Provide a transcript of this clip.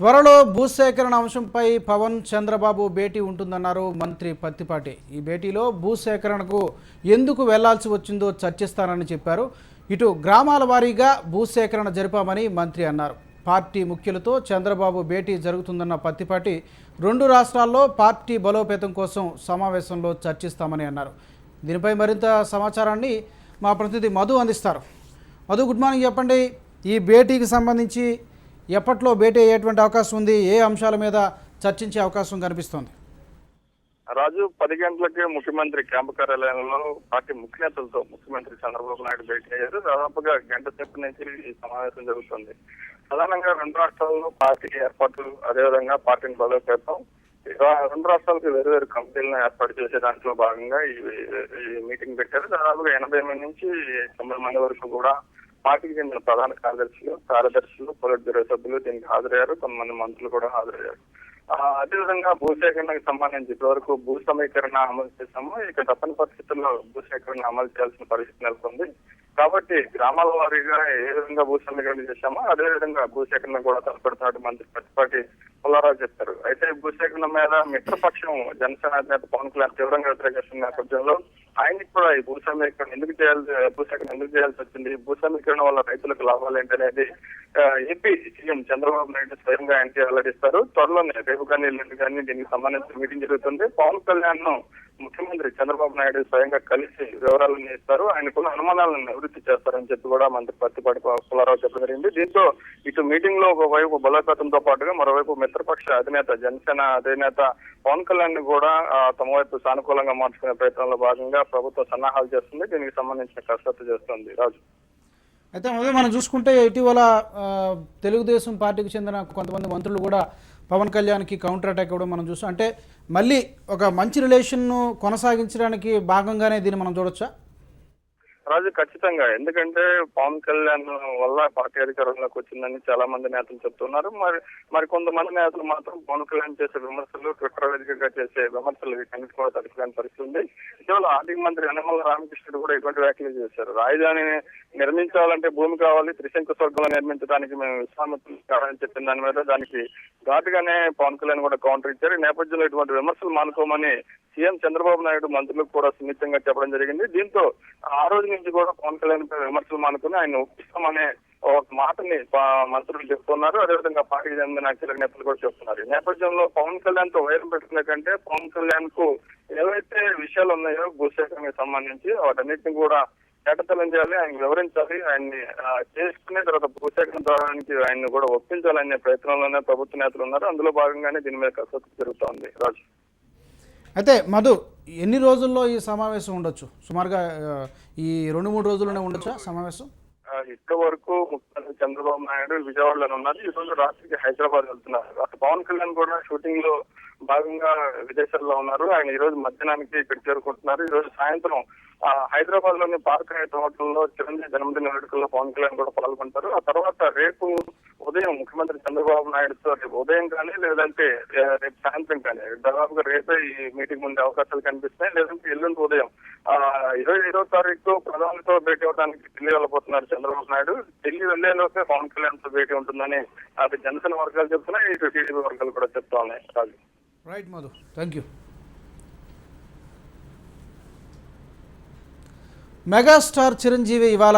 త్వరలో భూసేకరణ అంశంపై పవన్ చంద్రబాబు భేటీ ఉంటుందన్నారు మంత్రి పత్తిపాటి. ఈ భేటీలో భూసేకరణకు ఎందుకు వెళ్లాల్సి వచ్చిందో చర్చిస్తానని చెప్పారు. ఇటు గ్రామాల వారీగా భూసేకరణ జరిపామని మంత్రి అన్నారు. పార్టీ ముఖ్యులతో చంద్రబాబు భేటీ జరుగుతుందన్న పత్తిపాటి రెండు రాష్ట్రాల్లో పార్టీ బలోపేతం కోసం సమావేశంలో చర్చిస్తామని అన్నారు. దీనిపై మరింత సమాచారాన్ని మా ప్రతినిధి మధు అందిస్తారు. Madhu, good morning. చెప్పండి, ఈ భేటీకి సంబంధించి ఎప్పట్లో భేటీ అయ్యేటువంటి అవకాశం ఉంది? ఏ అంశాల మీద చర్చించే అవకాశం కనిపిస్తోంది? రాజు 10 గంటలకి ముఖ్యమంత్రి క్యాంపు కార్యాలయంలో పార్టీ ముఖ్య నేతలతో ముఖ్యమంత్రి చంద్రబాబు నాయుడు భేటీ అయ్యారు. దాదాపుగా గంట సేపు నుంచి ఈ సమావేశం జరుగుతుంది. ప్రధానంగా రెండు రాష్ట్రాల్లో పార్టీ ఏర్పాటు, అదేవిధంగా పార్టీని బలోపేతం, రెండు రాష్ట్రాలకు వేరు కమిటీలను ఏర్పాటు చేసే దాంట్లో భాగంగా ఈ మీటింగ్ పెట్టారు. దాదాపుగా 80 మంది నుంచి 90 మంది వరకు కూడా పార్టీకి చెందిన ప్రధాన కార్యదర్శులు, పొలిట్ బ్యూరో సభ్యులు దీనికి హాజరయ్యారు. కొంతమంది మంత్రులు కూడా హాజరయ్యారు. అదేవిధంగా భూసేకరణకు సంబంధించి ఇప్పటివరకు భూ సమీకరణ అమలు చేశాము. ఇక తప్పని పరిస్థితుల్లో భూసేకరణ అమలు చేయాల్సిన పరిస్థితి నెలకొంది. కాబట్టి గ్రామాల వారీగా ఏ విధంగా భూ సమీకరణ చేశామో అదే విధంగా భూసేకరణ కూడా తలపెడుతున్నట్టు మంత్రి పత్తిపాటి పుల్లారావు చెప్పారు. అయితే భూసేకరణ మీద మిత్రపక్షం జనసేన అధినేత పవన్ కళ్యాణ్ తీవ్రంగా వ్యతిరేకిస్తున్న నేపథ్యంలో ఆయనకి కూడా ఈ భూ సమీకరణ భూసేకరణ ఎందుకు చేయాల్సి వచ్చింది, భూ సమీకరణ వల్ల రైతులకు లాభాలు ఏంటనేది ఏపీ సీఎం చంద్రబాబు నాయుడు స్వయంగా ఆయనకి వెల్లడిస్తారు. త్వరలోనే రేపు కానీ ఎల్లుండి కానీ దీనికి సంబంధించిన మీటింగ్ జరుగుతుంది. పవన్ కళ్యాణ్ ను ముఖ్యమంత్రి చంద్రబాబు నాయుడు స్వయంగా కలిసి వివరాలను ఇస్తారు. ఆయనకున్న అనుమానాలను నివృత్తి చేస్తారని చెప్పి కూడా మంత్రి పత్తిపాటి పుల్లారావు చెప్పడం జరిగింది. దీంతో ఇటు మీటింగ్ లో ఒకవైపు బలోపేతంతో పాటుగా మరోవైపు మిత్రపక్ష అధినేత జనసేన అధినేత పవన్ కళ్యాణ్ ని కూడా తమ వైపు సానుకూలంగా మార్చుకునే ప్రయత్నంలో భాగంగా ప్రభుత్వం సన్నాహాలు చేస్తుంది. దీనికి సంబంధించిన కసరత్తు చేస్తుంది. రాజు, అయితే మనం చూసుకుంటే ఇటీవల తెలుగుదేశం పార్టీకి చెందిన కొంతమంది మంత్రులు కూడా పవన్ కళ్యాణ్కి కౌంటర్ అటాక్ ఇవ్వడం మనం చూస్తాం. అంటే మళ్ళీ ఒక మంచి రిలేషన్ను కొనసాగించడానికి భాగంగానే దీన్ని మనం చూడొచ్చా? రాజు, ఖచ్చితంగా. ఎందుకంటే పవన్ కళ్యాణ్ వల్ల పార్టీ అధికారంలోకి వచ్చిందని చాలా మంది నేతలు చెప్తున్నారు. మరి కొంతమంది నేతలు మాత్రం పవన్ కళ్యాణ్ చేసే విమర్శలు, ట్విట్టర్ వేదికగా చేసే విమర్శలు వీటన్నిటి కూడా తట్టుకోలేని పరిస్థితి ఉంది. ఇటీవల ఆర్థిక మంత్రి యనమల రామకృష్ణుడు కూడా ఇటువంటి వ్యాఖ్యలు చేశారు. రాజధానిని నిర్మించాలంటే భూమి కావాలి, త్రిశంకు స్వర్గంలో నిర్మించడానికి మేము విశ్వామిత్రులు కావాలని చెప్పిన దాని మీద దానికి ఘాటుగానే పవన్ కళ్యాణ్ కూడా కౌంటర్ ఇచ్చారు. ఈ నేపథ్యంలో ఇటువంటి విమర్శలు మానుకోమని సీఎం చంద్రబాబు నాయుడు మంత్రులకు కూడా సున్నితంగా చెప్పడం జరిగింది. దీంతో ఆ రోజు నుంచి కూడా పవన్ కళ్యాణ్ పై విమర్శలు మానుకుని ఆయన ఒప్పిస్తామనే ఒక మాటని మంత్రులు చెప్తున్నారు. అదేవిధంగా పార్టీకి చెందిన కీలక నేతలు కూడా చెప్తున్నారు. ఈ నేపథ్యంలో పవన్ కళ్యాణ్ తో వైరం పెట్టుకునే కంటే పవన్ కళ్యాణ్ కు ఏవైతే విషయాలు ఉన్నాయో భూసేకరణకు సంబంధించి వాటన్నిటిని కూడా ఏకతలం చేయాలి, ఆయన వివరించాలి, ఆయన్ని చేసుకునే తర్వాత భూసేకరణ ద్వారానికి ఆయన్ని కూడా ఒప్పించాలనే ప్రయత్నంలోనే ప్రభుత్వ నేతలు ఉన్నారు. అందులో భాగంగానే దీని మీద కసరత్తు జరుగుతోంది. రాజు, అయితే మధు, ఎన్ని రోజుల్లో ఈ సమావేశం ఉండొచ్చు? సుమారుగా ఈ 2-3 రోజుల్లోనే ఉండొచ్చా సమావేశం? ఇప్పటి వరకు ముఖ్యమంత్రి చంద్రబాబు నాయుడు విజయవాడలో ఉన్నారు. ఈ రోజు రాత్రికి హైదరాబాద్ వెళ్తున్నారు. అక్కడ పవన్ కళ్యాణ్ కూడా షూటింగ్ లో భాగంగా విదేశాల్లో ఉన్నారు. ఆయన ఈ రోజు మధ్యాహ్నానికి ఇక్కడ చేరుకుంటున్నారు. ఈ రోజు సాయంత్రం హైదరాబాద్ లోని పార్క్ హైట్ హోటల్లో చిరంజీవి జన్మదిన వేడుకల్లో పవన్ కళ్యాణ్ కూడా పాల్గొంటారు. ఆ తర్వాత రేపు ఉదయం ముఖ్యమంత్రి చంద్రబాబు నాయుడుతో రేపు ఉదయం కానీ లేదంటే రేపు సాయంత్రం కానీ దాదాపుగా రేపే ఈ మీటింగ్ ఉండే అవకాశాలు కనిపిస్తున్నాయి. లేదంటే ఎల్లుండి ఉదయం 20వ తారీఖు ప్రధానితో భేటీ అవడానికి ఢిల్లీ వెళ్ళబోతున్నారు చంద్రబాబు నాయుడు. ఢిల్లీ వెళ్లేలోపే పవన్ కళ్యాణ్ తో భేటీ ఉంటుందని అటు జనసేన వర్గాలు చెప్తున్నాయి, ఇటు టీడీపీ వర్గాలు కూడా చెప్తా ఉన్నాయి. Raju, right Madhu, thank you. Megastar Chiranjeevi ఇవాళ